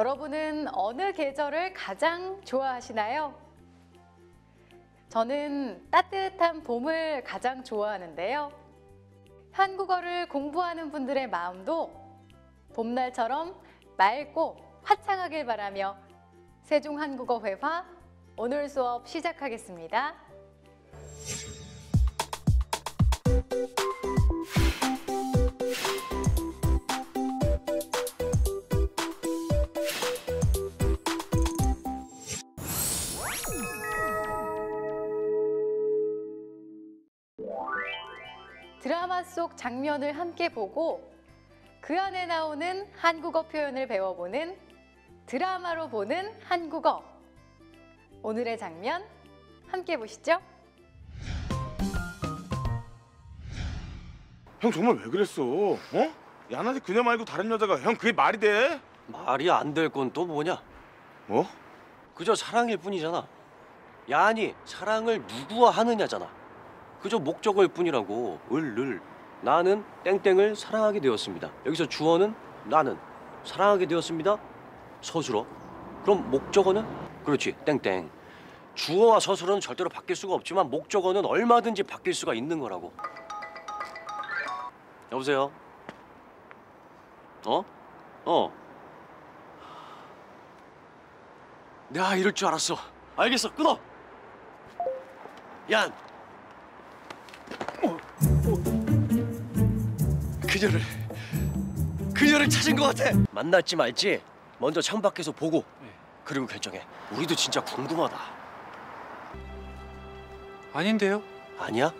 여러분은 어느 계절을 가장 좋아하시나요? 저는 따뜻한 봄을 가장 좋아하는데요. 한국어를 공부하는 분들의 마음도 봄날처럼 맑고 화창하길 바라며 세종한국어회화 오늘 수업 시작하겠습니다. 드라마 속 장면을 함께 보고 그 안에 나오는 한국어 표현을 배워보는 드라마로 보는 한국어. 오늘의 장면 함께 보시죠. 형 정말 왜 그랬어? 야나한테 그녀 말고 다른 여자가 형 그게 말이 돼? 말이 안 될 건 또 뭐냐? 뭐? 그저 사랑일 뿐이잖아. 야니 사랑을 누구와 하느냐잖아. 그저 목적어일 뿐이라고. 을 나는 땡땡을 사랑하게 되었습니다. 여기서 주어는 나는 사랑하게 되었습니다. 서술어. 그럼 목적어는? 그렇지, 땡땡. 주어와 서술어는 절대로 바뀔 수가 없지만 목적어는 얼마든지 바뀔 수가 있는 거라고. 여보세요? 내가 이럴 줄 알았어. 알겠어, 끊어. 얀. 그녀를 찾은 것 같아. 만날지 말지 먼저 창밖에서 보고 그리고 결정해. 우리도 진짜 궁금하다. 아닌데요? 아니야?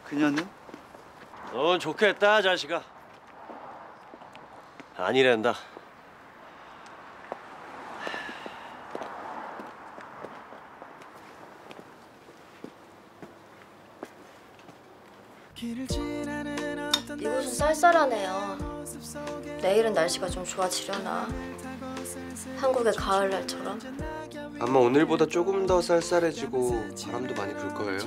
그녀는? 넌 좋겠다, 자식아. 아니란다. 이곳은 쌀쌀하네요. 내일은 날씨가 좀 좋아지려나? 한국의 가을날처럼? 아마 오늘보다 조금 더 쌀쌀해지고 바람도 많이 불 거예요.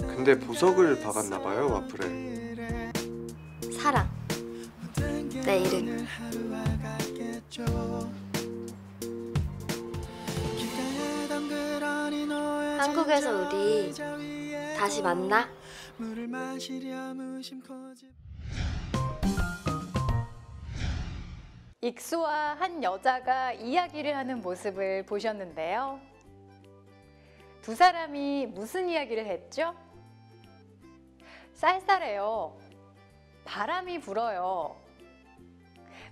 근데 보석을 박았나 봐요, 와플에. 사랑. 내 이름. 한국에서 우리 다시 만나? 익수와 한 여자가 이야기를 하는 모습을 보셨는데요. 두 사람이 무슨 이야기를 했죠? 쌀쌀해요. 바람이 불어요.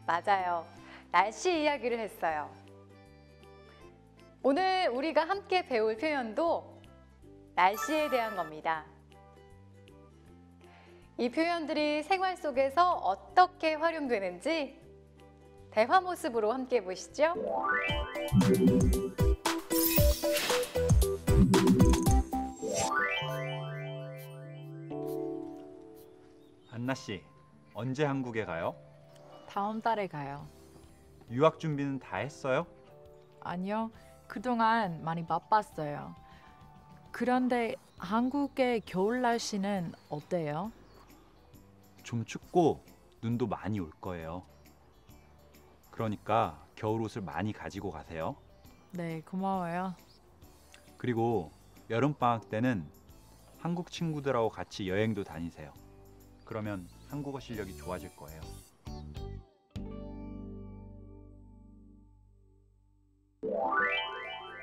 맞아요. 날씨 이야기를 했어요. 오늘 우리가 함께 배울 표현도 날씨에 대한 겁니다. 이 표현들이 생활 속에서 어떻게 활용되는지 대화 모습으로 함께 보시죠. 안나 씨, 언제 한국에 가요? 다음 달에 가요. 유학 준비는 다 했어요? 아니요, 그동안 많이 바빴어요. 그런데 한국의 겨울 날씨는 어때요? 좀 춥고 눈도 많이 올 거예요. 그러니까 겨울 옷을 많이 가지고 가세요. 네, 고마워요. 그리고 여름방학 때는 한국 친구들하고 같이 여행도 다니세요. 그러면 한국어 실력이 좋아질 거예요.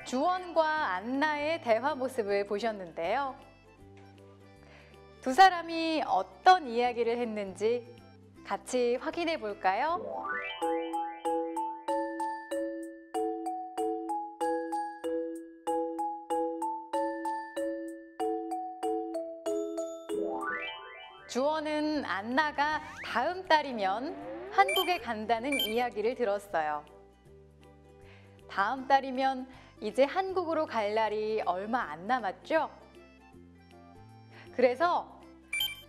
주원과 안나의 대화 모습을 보셨는데요. 두 사람이 어떤 이야기를 했는지 같이 확인해 볼까요? 주원은 안나가 다음 달이면 한국에 간다는 이야기를 들었어요. 다음 달이면 이제 한국으로 갈 날이 얼마 안 남았죠? 그래서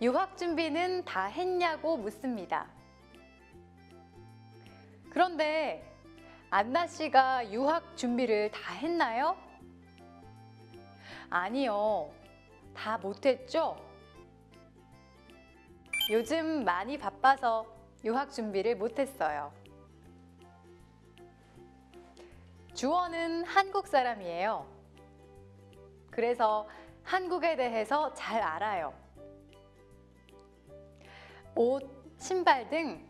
유학 준비는 다 했냐고 묻습니다. 그런데 안나 씨가 유학 준비를 다 했나요? 아니요. 다 못했죠? 요즘 많이 바빠서 유학 준비를 못했어요. 주원은 한국 사람이에요. 그래서 한국에 대해서 잘 알아요. 옷, 신발 등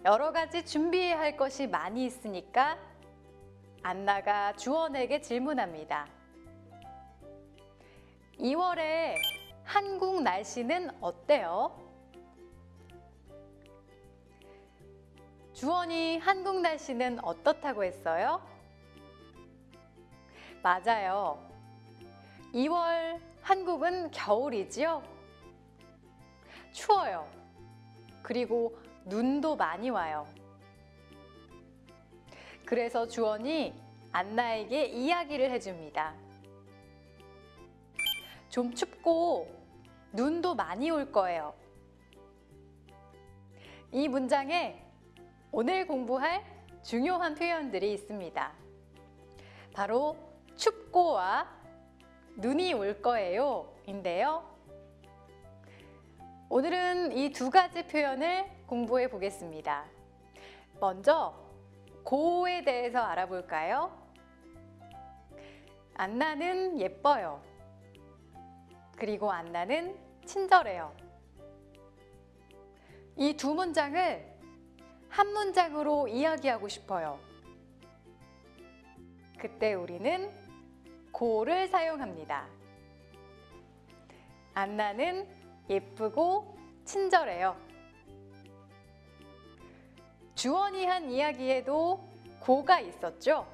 여러 가지 준비해야 할 것이 많이 있으니까 안나가 주원에게 질문합니다. 2월에 한국 날씨는 어때요? 주원이 한국 날씨는 어떻다고 했어요? 맞아요. 2월 한국은 겨울이지요? 추워요. 그리고 눈도 많이 와요. 그래서 주원이 안나에게 이야기를 해줍니다. 좀 춥고 눈도 많이 올 거예요. 이 문장에 오늘 공부할 중요한 표현들이 있습니다. 바로 춥고와 눈이 올 거예요 인데요. 오늘은 이 두 가지 표현을 공부해 보겠습니다. 먼저 고에 대해서 알아볼까요? 안나는 예뻐요. 그리고 안나는 친절해요. 이 두 문장을 한 문장으로 이야기하고 싶어요. 그때 우리는 고를 사용합니다. 안나는 예쁘고 친절해요. 주원이 한 이야기에도 고가 있었죠?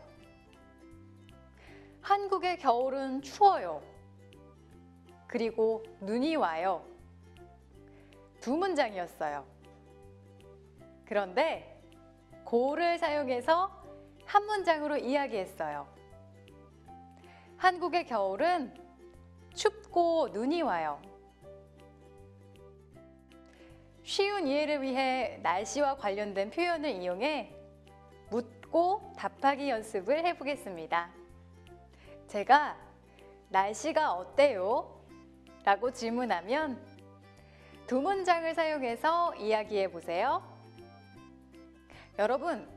한국의 겨울은 추워요. 그리고 눈이 와요. 두 문장이었어요. 그런데 고를 사용해서 한 문장으로 이야기했어요. 한국의 겨울은 춥고 눈이 와요. 쉬운 이해를 위해 날씨와 관련된 표현을 이용해 묻고 답하기 연습을 해보겠습니다. 제가 날씨가 어때요? 라고 질문하면 두 문장을 사용해서 이야기해 보세요. 여러분,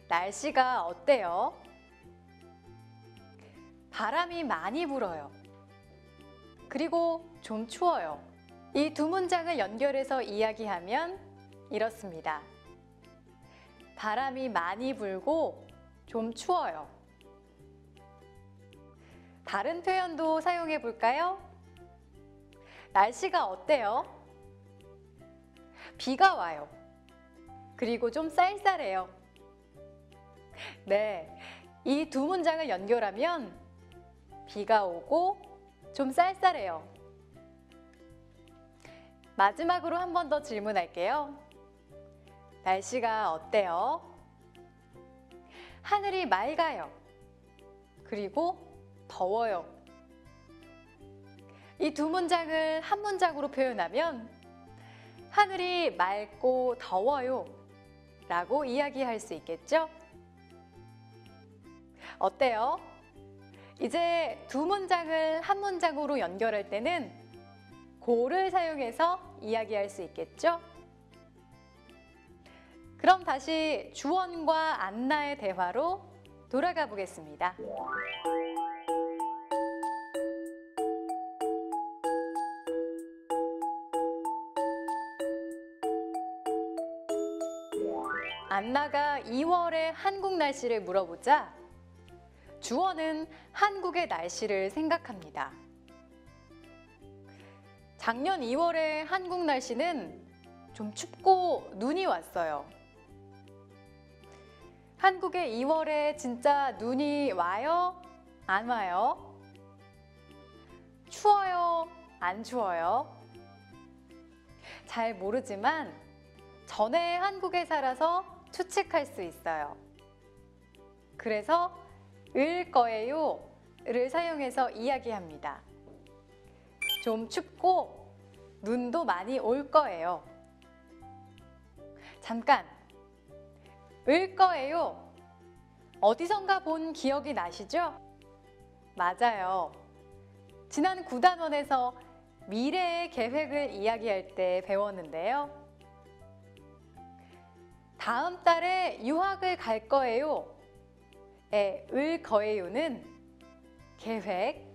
날씨가 어때요? 바람이 많이 불어요. 그리고 좀 추워요. 이 두 문장을 연결해서 이야기하면 이렇습니다. 바람이 많이 불고 좀 추워요. 다른 표현도 사용해 볼까요? 날씨가 어때요? 비가 와요. 그리고 좀 쌀쌀해요. 네, 이 두 문장을 연결하면 비가 오고 좀 쌀쌀해요. 마지막으로 한 번 더 질문할게요. 날씨가 어때요? 하늘이 맑아요. 그리고 더워요. 이 두 문장을 한 문장으로 표현하면 하늘이 맑고 더워요 라고 이야기할 수 있겠죠? 어때요? 이제 두 문장을 한 문장으로 연결할 때는 고를 사용해서 이야기할 수 있겠죠? 그럼 다시 주원과 안나의 대화로 돌아가 보겠습니다. 안나가 2월의 한국 날씨를 물어보자 주원은 한국의 날씨를 생각합니다. 작년 2월의 한국 날씨는 좀 춥고 눈이 왔어요. 한국의 2월에 진짜 눈이 와요? 안 와요? 추워요? 안 추워요? 잘 모르지만 전에 한국에 살아서 추측할 수 있어요. 그래서 을 거예요 를 사용해서 이야기합니다. 좀 춥고 눈도 많이 올 거예요. 잠깐, 을 거예요. 어디선가 본 기억이 나시죠? 맞아요. 지난 9단원에서 미래의 계획을 이야기할 때 배웠는데요. 다음 달에 유학을 갈 거예요. 을 거예요는 계획,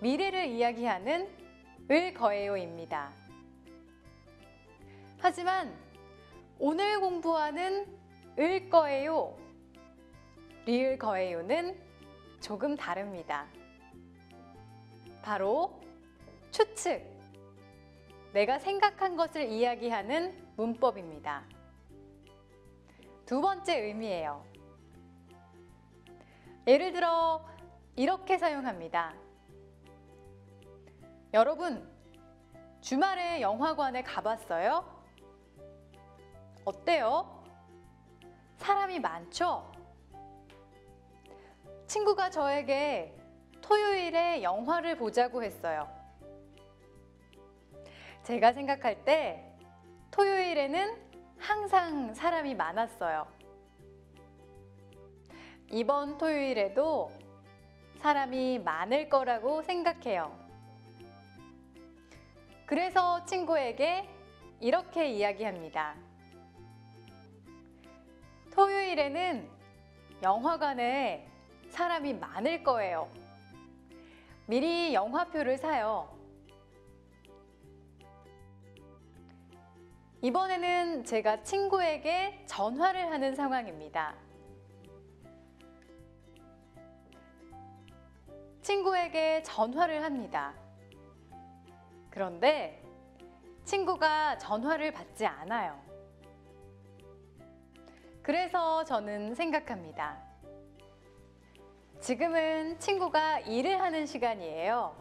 미래를 이야기하는 을 거예요입니다. 하지만 오늘 공부하는 을 거예요, 리을 거예요는 조금 다릅니다. 바로 추측, 내가 생각한 것을 이야기하는 문법입니다. 두 번째 의미예요. 예를 들어 이렇게 사용합니다. 여러분, 주말에 영화관에 가봤어요? 어때요? 사람이 많죠? 친구가 저에게 토요일에 영화를 보자고 했어요. 제가 생각할 때 토요일에는 항상 사람이 많았어요. 이번 토요일에도 사람이 많을 거라고 생각해요. 그래서 친구에게 이렇게 이야기합니다. 토요일에는 영화관에 사람이 많을 거예요. 미리 영화표를 사요. 이번에는 제가 친구에게 전화를 하는 상황입니다. 친구에게 전화를 합니다. 그런데 친구가 전화를 받지 않아요. 그래서 저는 생각합니다. 지금은 친구가 일을 하는 시간이에요.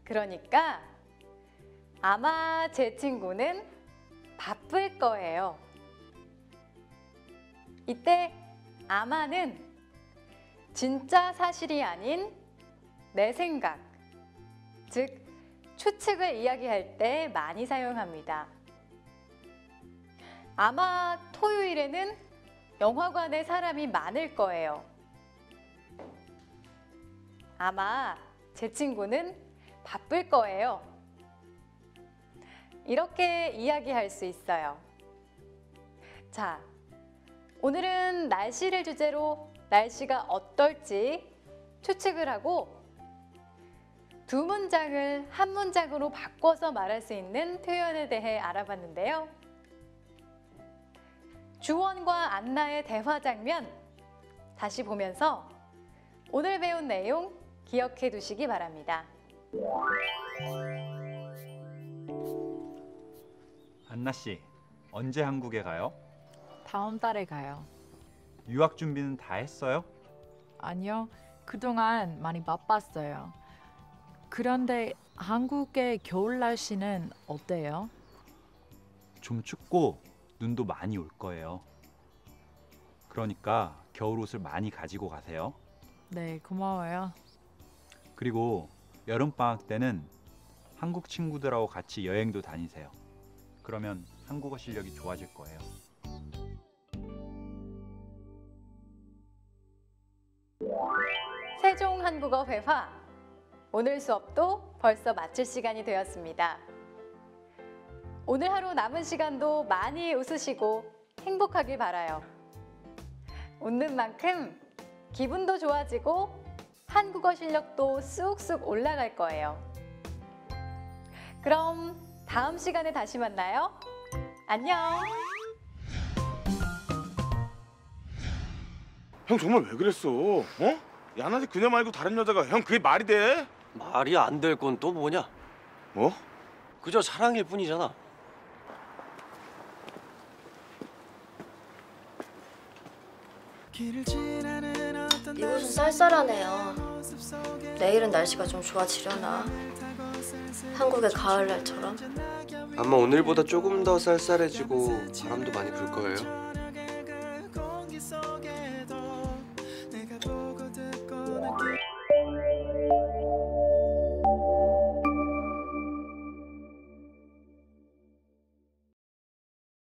그러니까 아마 제 친구는 바쁠 거예요. 이때 아마는 진짜 사실이 아닌 내 생각, 즉 추측을 이야기할 때 많이 사용합니다. 아마 토요일에는 영화관에 사람이 많을 거예요. 아마 제 친구는 바쁠 거예요. 이렇게 이야기할 수 있어요. 자, 오늘은 날씨를 주제로 날씨가 어떨지 추측을 하고 두 문장을 한 문장으로 바꿔서 말할 수 있는 표현에 대해 알아봤는데요. 주원과 안나의 대화 장면 다시 보면서 오늘 배운 내용 기억해 두시기 바랍니다. 안나 씨, 언제 한국에 가요? 다음 달에 가요. 유학 준비는 다 했어요? 아니요, 그동안 많이 바빴어요. 그런데 한국의 겨울 날씨는 어때요? 좀 춥고 눈도 많이 올 거예요. 그러니까 겨울 옷을 많이 가지고 가세요. 네, 고마워요. 그리고 여름 방학 때는 한국 친구들하고 같이 여행도 다니세요. 그러면 한국어 실력이 좋아질 거예요. 세종 한국어 회화, 오늘 수업도 벌써 마칠 시간이 되었습니다. 오늘 하루 남은 시간도 많이 웃으시고 행복하길 바라요. 웃는 만큼 기분도 좋아지고 한국어 실력도 쑥쑥 올라갈 거예요. 그럼 다음 시간에 다시 만나요. 안녕! 형 정말 왜 그랬어? 야나한테 그녀 말고 다른 여자가 형 그게 말이 돼? 말이 안 될 건 또 뭐냐? 뭐? 그저 사랑일 뿐이잖아. 미국은 쌀쌀하네요. 내일은 날씨가 좀 좋아지려나? 한국의 가을날처럼? 아마 오늘보다 조금 더 쌀쌀해지고 바람도 많이 불 거예요.